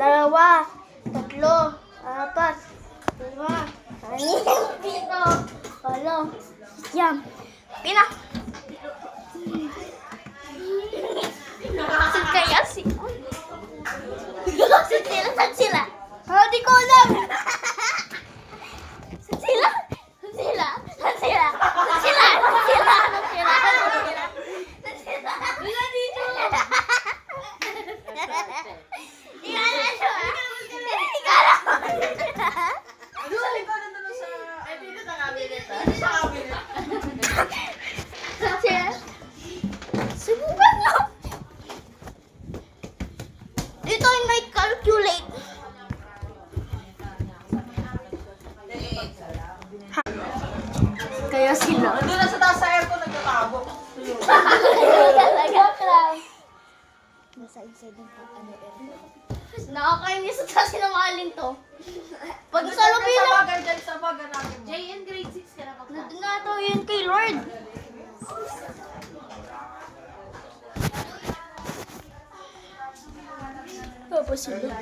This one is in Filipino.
dalawa, tatlo, apat, lima, anim, pito, walo, siyam, pina. Saan kaya sila? Saan sila? Oh, di ko alam. Saan sila? Saan sila? Saan sila? Saan sila? Saan sila? Saan sila? Saan sila? Wala dito. Di ka alam siya. Di ka alam. Ano sa likod na doon sa... Ay, dito sa cabinet. Sa cabinet. Saan sila? Subukan nyo. Dito ay may calculate. Kaya sila. Nandun na sa taas sa aircon, nagtatago. Talaga lang. Nasa inside ng nakakainis sa taas sinamahalin to. Pag sa lobby Sa lang. bagar dyan, sa bagar natin mo. JN grade 6 ka na ba? Nandun nga to yun kay Lord. Tapos sila.